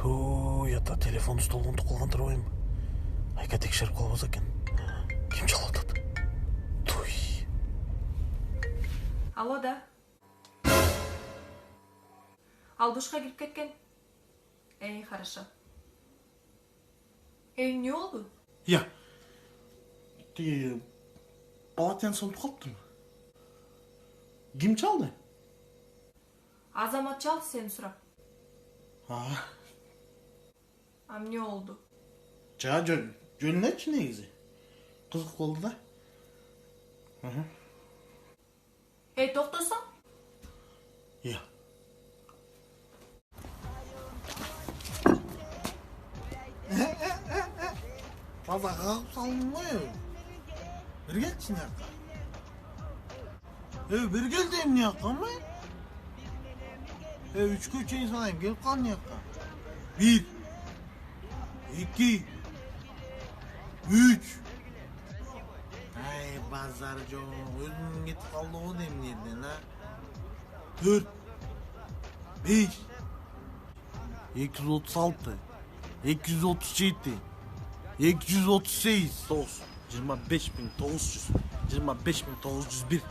Ята телефон стол унутуп калган турбайбы? Айка текшерип калбаса экен. Ким чалып атат? Туй. Алло, да. Ал душка кирип кеткен. Хорошо. Не болду? Я. Тиги полотенце унутуп калыптырмы? Ким чалды? Азамат чалды сени сурап. А Эмне болду? жөн элечи негизи. Кызык болду да. Токтосоң? Я. Таза калып салынбайбы? Бир келчи мыяка. Бир кел дейм мыяка, ма? 3-кө чейин санайм, келип кал мыяка. 1 2 3. Ай, базар жок. Өзүң кетип калды го дейм нерден, а? 4 5 236 237 238 25900 25901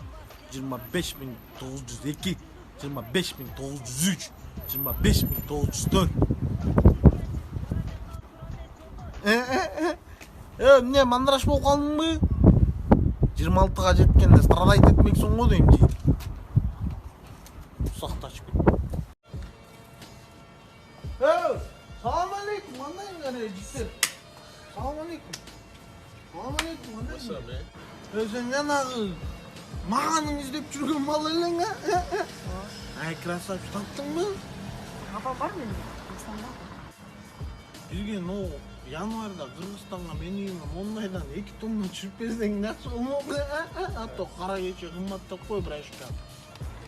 25902 25903 25904. Эмне мандыраш болуп калдыңбы? 26-га жеткенде страдайт этмексиң го дейм жейт. Усактачып кет. Салам алейкум, кандайсыңар жигиттер? Салам алейкум. Салам алейкум, кандайсың? Сен жанагы маганың издеп жүргөн мал элең, а? Ай, красавчик, таптыңбы? Апа бар менде. Кыргызстанда. Бизге январда Кыргызстанга менин үйүмө мондайдан 2 тонна түшүп берсең жакшы болмокпу? Ато кара кече кымбаттап кой брашка.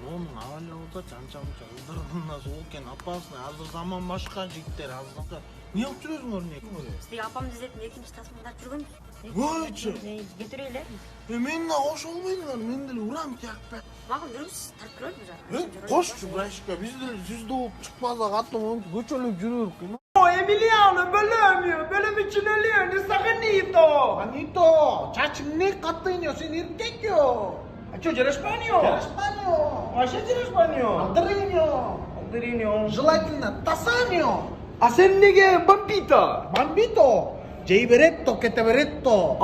Оның авале болса чанча-мунча ылдырганда суук экен, опасный. Азыр заман башка, жигиттер азыркы. Не кылып жүрөсүңөр эмне? Сиздерге апам издетип экинчи тасмандап жүргөнбүз. Ойчу. Кетирели. Мен да кош болбойдуңар, мен деле урам тиякпы. Макул жүрүбүз, тартып көрөбүз. Кошчу брашка, биз деле жүздө болуп чыкпасак аттым көчөлүп жүрүрүк. Emiliano, bölümü ne sacanito. Anito, чачың не каттыйнё, сен эркекё. А что, через Испанию? Распанё. Вообще через Испанию? Андриньо. Андриньо. Желательно тасаньо. А sen nege Bambito? Бамбито. Жей беретто, кете беретто.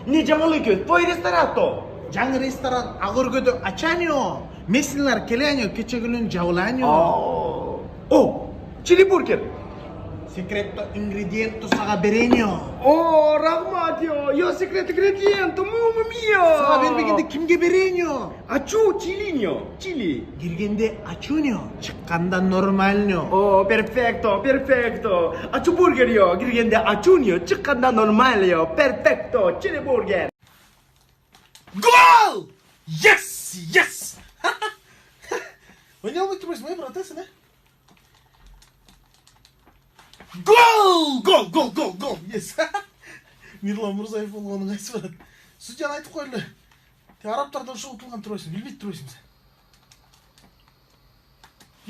Ne жаңылы көз, твой ресторато. Жаңы ресторан Агыркөдө ачаньо. Мессилер келеаньо, кече күнүн жабыланьо. О, чили бургер. Секретто ингредиенто сага береньо. О, рахмат yo секрет ингредиенто, мама mia. Сага бербегенде кимге береньо? Ачу, чилиньо, чили. Киргенде ачуньо, чыкканда нормальньо. О, perfecto. Ачу бургер yo, киргенде ачуньо, чыкканда нормаль yo, perfecto, чили бургер. Гол! Yes! Ойнай албай турбайсың, братасы, не? Гол! Yes! Мирлан Мурзаев болгонун кайсы барат? Судьяны айтып койлу. Те арабтардан ушул утулган турбайсың, билбейт турбайсың сен.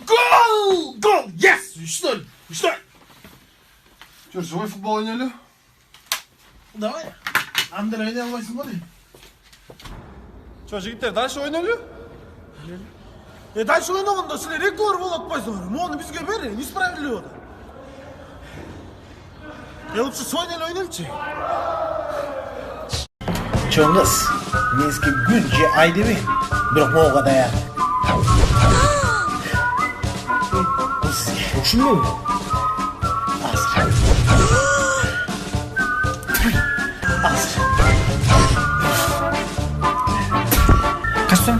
Гол! Yes! 3-0. Что, живой футбол ойнайлы? Давай. Андер ойнай албайсың го дейм. Что, жигиттер, дальше ойнайлы? Дальше ойногондо силер 2 гол болуп атпайсыңар. Мону бизге бер, несправедливо да. Лучше Соня ойнайчы. Чоңгыз, менске гүл же ай дебейм, бирок могуга даяр. Бул сизге ушунбу? Азыр. Качсаң.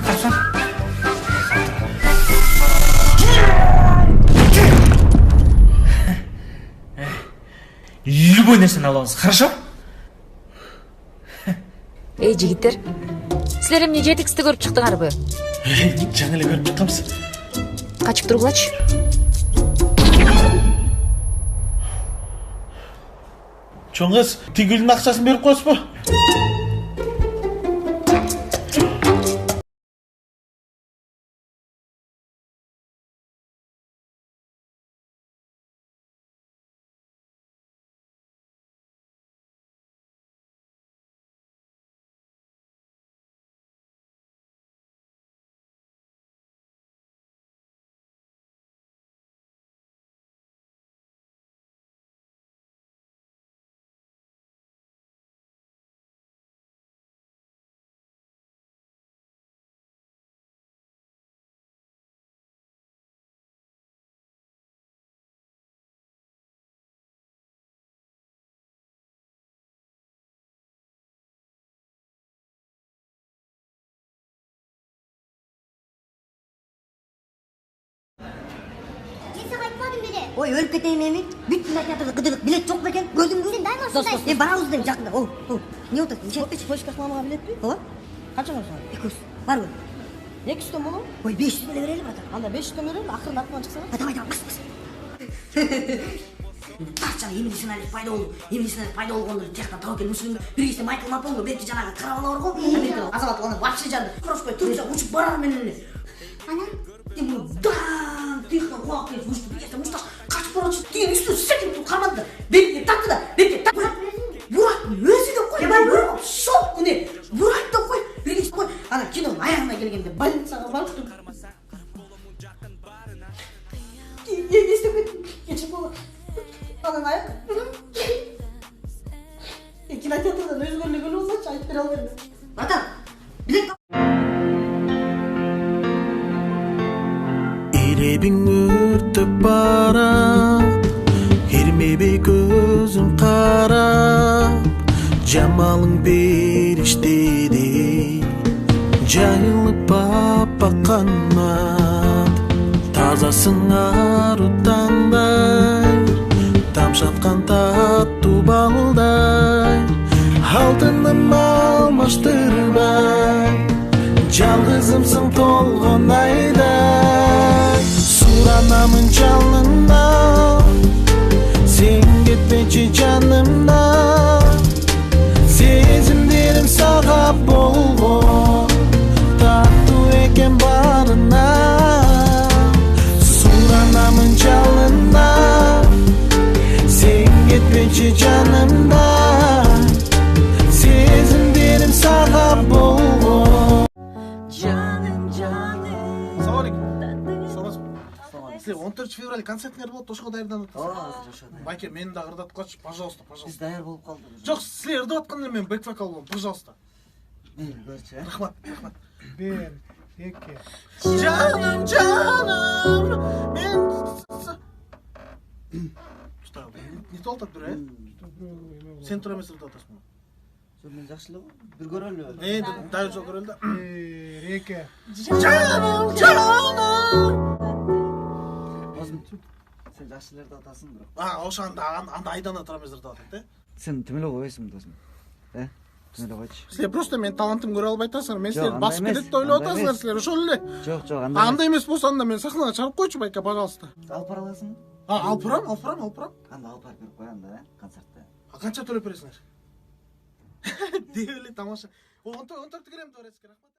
Любой нерсени алабыз, хорошо? Жигиттер, силер эмне жетиксизди көрүп чыктыңарбы? Жаңы эле көрүп чыкканбыз. Качып тургулачы. Чоңгыз, тигилдин акчасын берип коесузбу? Ушундан бери. Ой, өлүп кетейин эми. Бүт кинотеатрда гыдык билет жок бекен. Көрдүңбү? Сен дайыма Дос, ушундайсың. барабыз дейм жакында. Не отасың? Иши почка мамага билетпи? Ооба. Канча болсун? 200. Бар бул. 200 болобу? Ой, 500 деле берели брат. Анда 500 берели, акырын артынан чыкса. Давай, кыс. Тарча эмилисиналип пайда болду. Эмилисиналип пайда болгондор тияктан таба келип мусулумду. Бир кезде Майкл Мапонго берки жанагы карабала бар го. Америкада азамат аны вообще жанды. Крошпой турча учуп барар менен эле. Анан Тимур дан тихо кулак келип ушту. Бияса мушташ качып барачы. Тиген үстү секип кармады. Берки тартты да. Берки так. Бурат өзү деп кой. Бай көрүп шок күнү. Бурат деп кой. Биринчи кой. Ана кинонун аягына келгенде больницага барыптыр. Не істеп кеттім? Кешіп болар. Анан аяқ. Кинотеатрдан өзгөрүнө келип болсачы айтып бере албайм. Ата, билет Иребиң өртөп бара, ирмебей көзүң карап, жамалың бериштедей, жайылып папа канат, тазасың ару таңдай, тамшаткан таттуу балдай, алтыным алмаштырбай, жалгызымсың толгон айдай. Суранамын жалынна, сен кетпечи жанымда, сезимдерим сага болгон, таттуу экен барына. Суранамын жалынна, сен кетпечи жанымда, сезимдерим сага болгон. Салам алейкум. Силер 14 февраль концертиңер болот, ошого даярданып атасыздар. Байке, мени да ырдатып катчы, пожалуйста. Biz dayar bolup kaldık. Жок, силер ырдап атканда мен бэк вокал болом, пожалуйста. Görçü. Рахмат. 1, 2. Жаным, мен Уста, не толтап тур, Сен тура эмес ырдап атасың. Мен жакшылыгы bir görөлү. Дайыр жок көрөлдү. 1, 2. Жаным. Озун. Sen жакшыларды атасың бирок. Ошондо анда айдана тура эмес ырдап атат, Sen тимеле койсуң досум. Тимеле койчу. Силер просто мен талантымды көрө албай атасыңар. Мен Жок, силер андай басып эмес, кетет деп ойлоп андай атасыңар эмес. силер, ошол эле. Жок, Андай эмес болсо анда мен сахнага чыгарып койчу, Байка, пожалуйста. Алып бара аласың? Алып барам. Анда алып барып берип кой анда, концертте. Канча төлөп бересиңер? Деп эле тамаша. 14 киремди, рахмат.